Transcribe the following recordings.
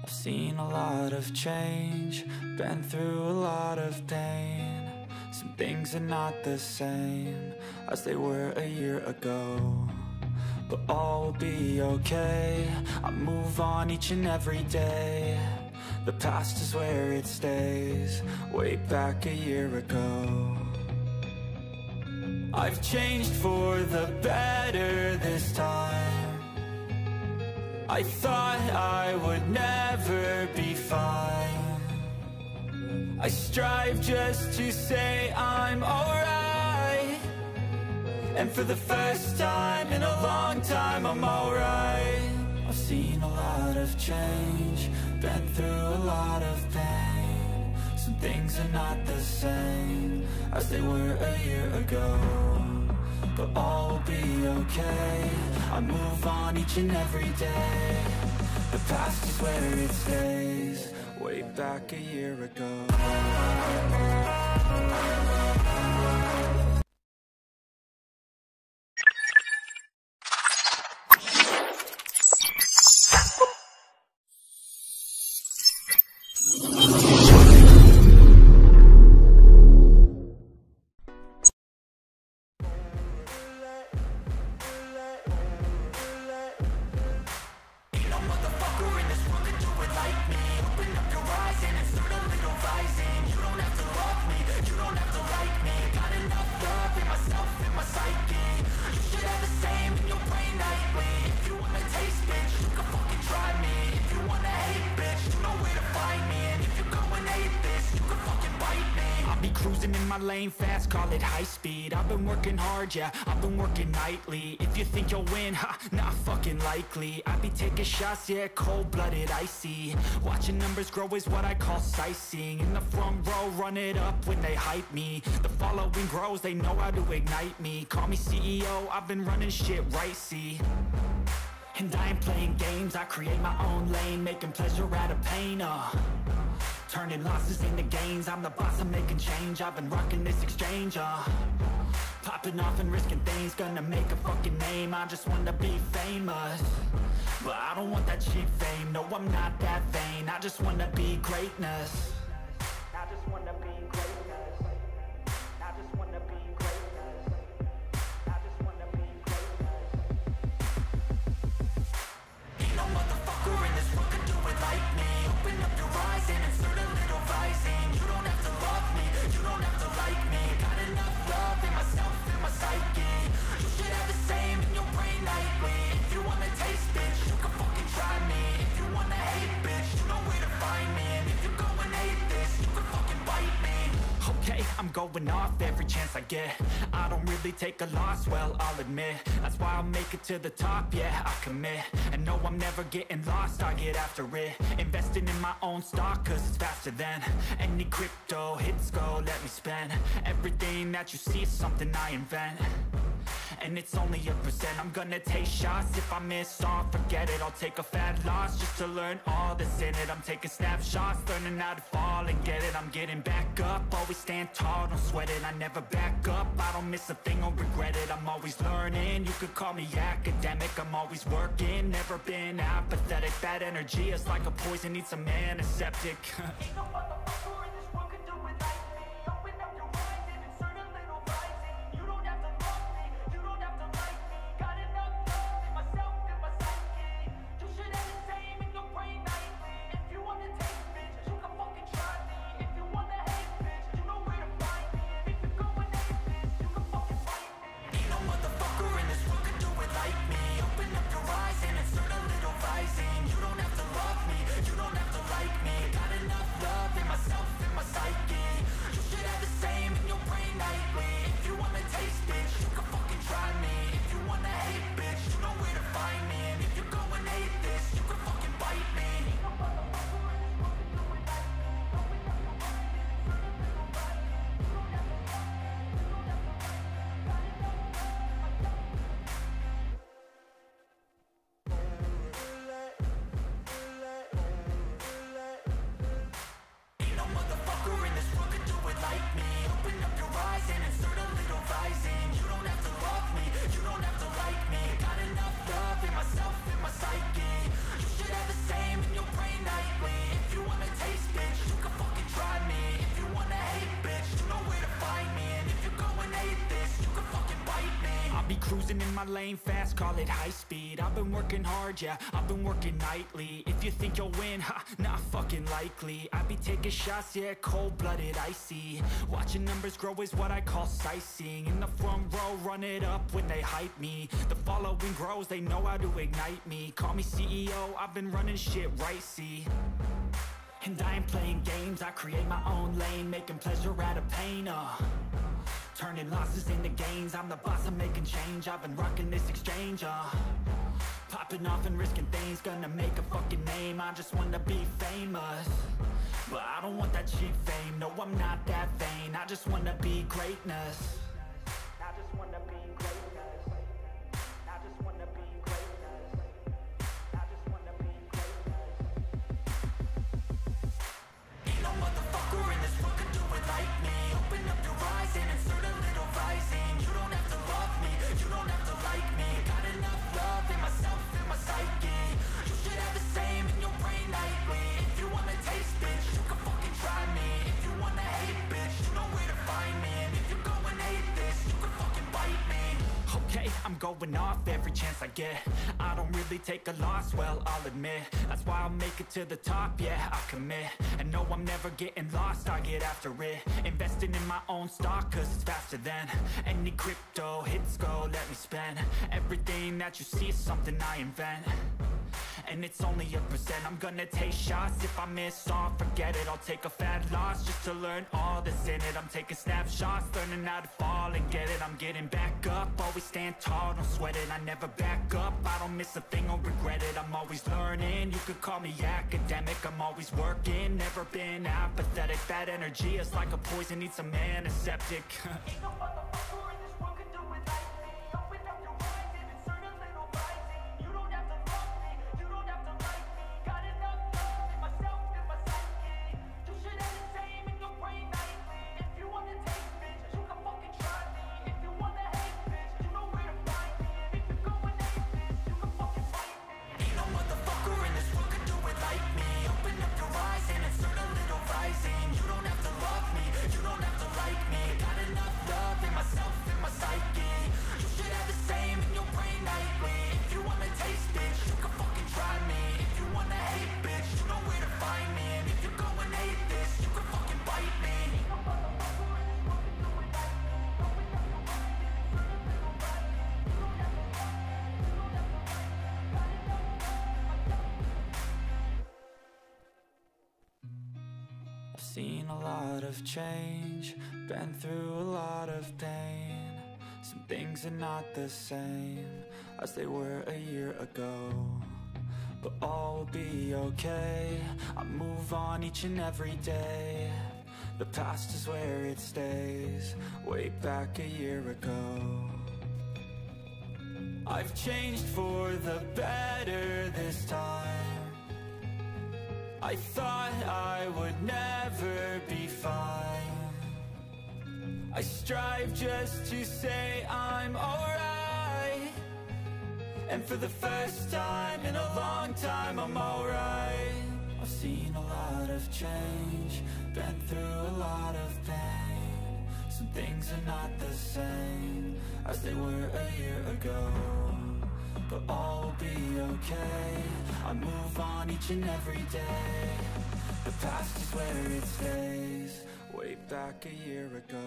I've seen a lot of change, been through a lot of pain. Some things are not the same as they were a year ago, but all will be okay. I move on each and every day. The past is where it stays, way back a year ago. I've changed for the better this time. I thought I would never be fine. I strive just to say I'm alright, and for the first time in a long time I'm alright. I've seen a lot of change, been through a lot of pain. Some things are not the same as they were a year ago, but all will be okay. I move on each and every day. The past is where it stays, way back a year ago. Cruising in my lane fast, call it high speed. I've been working hard, yeah, I've been working nightly. If you think you'll win, ha, not fucking likely. I be taking shots, yeah, cold-blooded, icy. Watching numbers grow is what I call sightseeing. In the front row, run it up when they hype me. The following grows, they know how to ignite me. Call me CEO, I've been running shit right, see. And I ain't playing games, I create my own lane, making pleasure out of pain, turning losses into gains. I'm the boss, I'm making change. I've been rocking this exchange, popping off and risking things. Gonna make a fucking name, I just wanna be famous. But I don't want that cheap fame, no, I'm not that vain. I just wanna be greatness. I just wanna be greatness. I just wanna be greatness. I just wanna be greatness. Ain't no motherfucker in this world can do it like me. Open up your eyes and insert a little rising. You don't have to love me, you don't have to like me. Got enough love in myself, in my psyche. You should have the same in your brain nightly. If you wanna taste, bitch, you can fucking try me. If you wanna hate, bitch, you know where to find me. And if you go and hate this, you can fucking bite me. Okay, I'm going off every chance I get. I don't really take a loss, well, I'll admit. That's why I'll make it to the top, yeah, I commit. And no, I'm never getting lost, I get after it. Investing in my own stock, cause it's faster than any crypto hits go, let me spend. Everything that you see is something I invent, and it's only a percent. I'm gonna take shots, if I miss all, forget it. I'll take a fat loss just to learn all that's in it. I'm taking snapshots, learning how to fall and get it. I'm getting back up, always stand tall, don't sweat it. I never back up, I don't miss a thing or regret it. I'm always learning, you could call me academic. I'm always working, never been apathetic. Bad energy is like a poison, need some antiseptic. Ain't no motherfucker in this world can do it like me. Open up your eyes and insert a little rising. You don't have to love me, you don't have to like me. Got enough love in myself, in my psyche. You should have the same in your brain nightly. If you wanna taste, bitch, you can fucking try me. If you wanna hate, bitch, you know where to find me. And if you go and hate this, you can fucking fight me. Ain't no motherfucker in this world can do it like me. Open up your eyes and insert a little rising. You don't have to love me, you don't have to like me. Got enough love in myself, Cruising in my lane fast, call it high speed. I've been working hard, yeah, I've been working nightly. If you think you'll win, ha, not fucking likely. I be taking shots, yeah, cold-blooded, icy. Watching numbers grow is what I call sightseeing. In the front row, run it up when they hype me. The following grows, they know how to ignite me. Call me CEO, I've been running shit right, see. And I ain't playing games, I create my own lane, making pleasure out of pain, turning losses into gains. I'm the boss, I'm making change. I've been rocking this exchange, popping off and risking things. Gonna make a fucking name, I just wanna be famous. But I don't want that cheap fame, no, I'm not that vain. I just wanna be greatness. I just wanna be greatness. I just wanna be greatness. I just wanna be greatness. Ain't no motherfucker in this world could do it like me. Open up your eyes and insert a little rising. You don't have to love me, you don't have to like me. Got enough love in myself, in my psyche. You should have the same in your brain nightly. If you wanna taste, bitch, you can fucking try me. If you wanna hate, bitch, you know where to find me. And if you go and hate this, you can fucking bite me. Okay, I'm going off every chance I get. I don't really take a loss, well, I'll admit. That's why I'll make it to the top, yeah, I'll commit. And no, I'm never getting lost, I get after it. Investing in my own stock, cause it's faster than any crypto hits go, let me spend. Everything that you see is something I invent. And it's only a percent. I'm gonna take shots. If I miss all, forget it. I'll take a fat loss just to learn all that's in it. I'm taking snapshots, learning how to fall and get it. I'm getting back up, always stand tall, don't sweat it. I never back up, I don't miss a thing or regret it. I'm always learning, you could call me academic. I'm always working, never been apathetic. That energy is like a poison, needs some antiseptic. Ain't no motherfucker in this world could do it like me. Open up your eyes and insert a little rising. You don't have to love me, you don't have to like me. Got enough love in myself, in my psyche. You should have the same in your brain nightly. If you wanna taste, bitch, you can fucking try me. If you wanna hate, bitch, you know where to find me. And if you go and hate this, you can fucking fight me. Ain't no motherfucker in this world could do it like me. Open up your eyes and insert a little rising. You don't have to love me, you don't have to like me. Got enough love in myself, in my psyche. You should have the same in your brain nightly. If you wanna taste, bitch, you can fucking try me. If you wanna hate, bitch, you know where to find me. And if you go and hate this, you can fucking bite me. Ain't no motherfucker in this world could do it like me. Open up your eyes and insert a little rising. You don't have to love me, you don't have to like me. Got enough love in myself. I've seen a lot of change, been through a lot of pain. Some things are not the same as they were a year ago, but all will be okay. I move on each and every day. The past is where it stays, way back a year ago. I've changed for the better this time. I thought I would never be fine. I strive just to say I'm alright. And for the first time in a long time, I'm alright. I've seen a lot of change, been through a lot of pain. Some things are not the same as they were a year ago, but all will be okay. I move on each and every day. The past is where it stays, way back a year ago.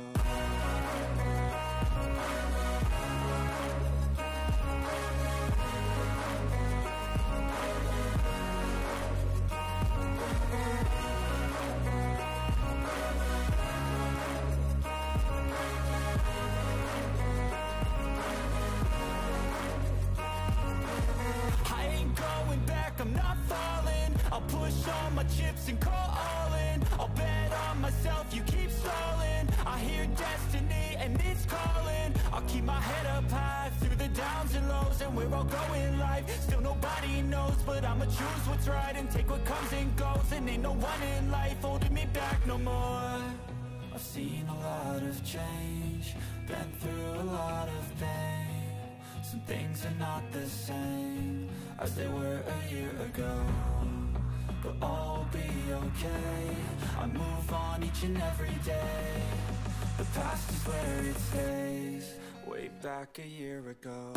I'm not falling, I'll push all my chips and call all in. I'll bet on myself, you keep stalling. I hear destiny and it's calling. I'll keep my head up high through the downs and lows. And we're all going life, still nobody knows. But I'ma choose what's right and take what comes and goes. And ain't no one in life holding me back no more. I've seen a lot of change, been through a lot of pain. Some things are not the same as they were a year ago, but all will be okay. I move on each and every day. The past is where it stays, way back a year ago.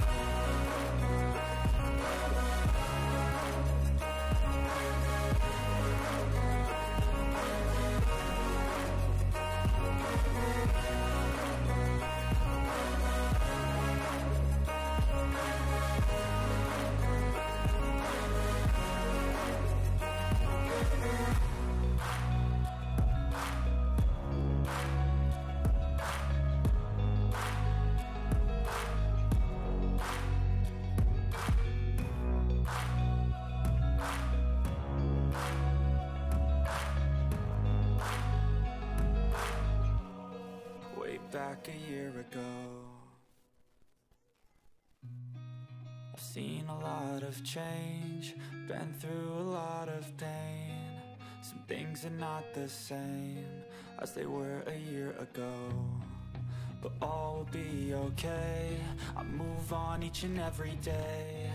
Back a year ago. I've seen a lot of change, been through a lot of pain. Some things are not the same as they were a year ago, but all will be okay. I move on each and every day.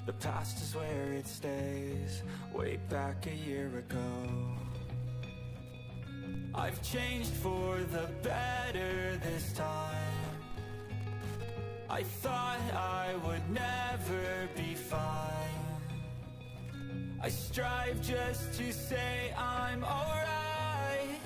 The past is where it stays, way back a year ago. I've changed for the better this time. I thought I would never be fine. I strive just to say I'm alright,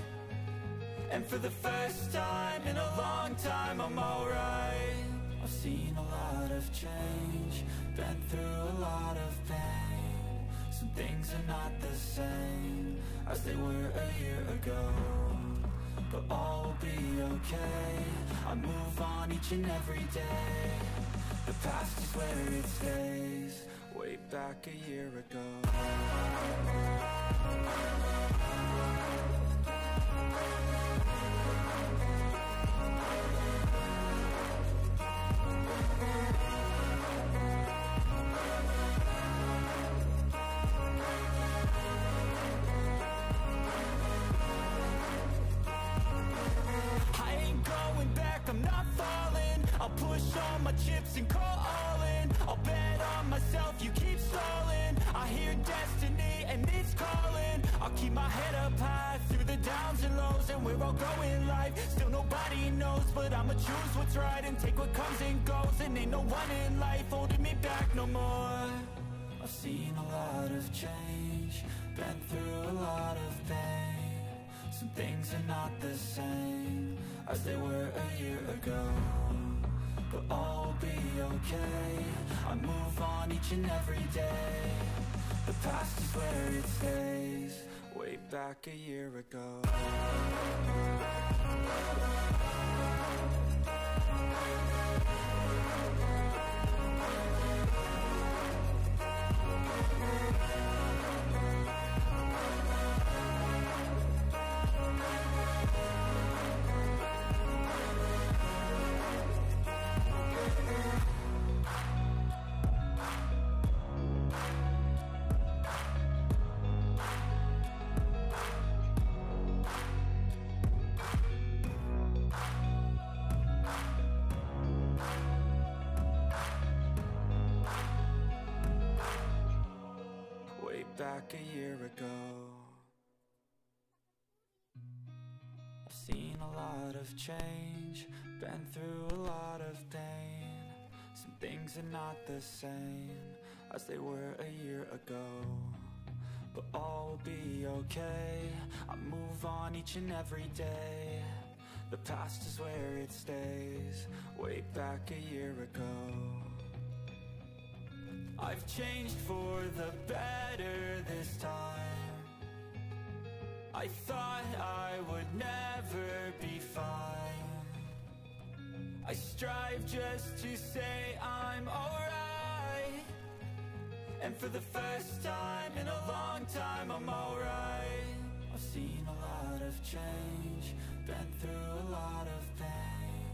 and for the first time in a long time I'm alright. I've seen a lot of change, been through a lot of pain. Some things are not the same as they were a year ago, but all will be okay. I move on each and every day. The past is where it stays, way back a year ago. I'll push all my chips and call all in. I'll bet on myself, you keep stalling. I hear destiny and it's calling. I'll keep my head up high through the downs and lows, and we're all going life. Still nobody knows, but I'ma choose what's right and take what comes and goes. And ain't no one in life holding me back no more. I've seen a lot of change, been through a lot of pain. Some things are not the same as they were a year ago, but all will be okay. I move on each and every day. The past is where it stays, way back a year ago. Back a year ago. I've seen a lot of change, been through a lot of pain. Some things are not the same as they were a year ago, but all will be okay. I move on each and every day. The past is where it stays, way back a year ago. I've changed for the better this time. I thought I would never be fine. I strive just to say I'm alright, and for the first time in a long time I'm alright. I've seen a lot of change, been through a lot of pain.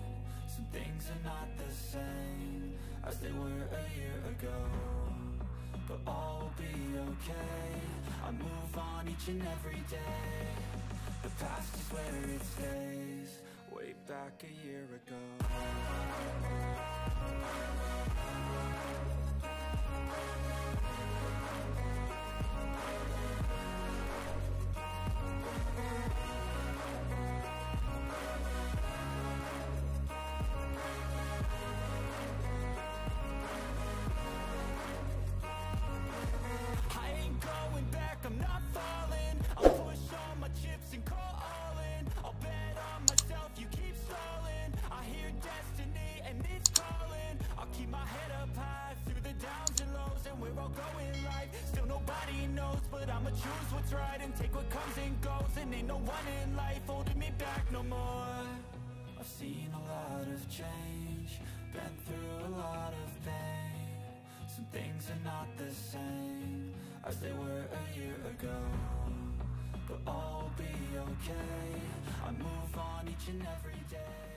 Some things are not the same as they were a year ago, but all will be okay. I move on each and every day. The past is where it stays, way back a year ago. grow in life. Still nobody knows, but I'ma choose what's right and take what comes and goes. And ain't no one in life holding me back no more. I've seen a lot of change, been through a lot of pain. Some things are not the same as they were a year ago, but all will be okay. I move on each and every day.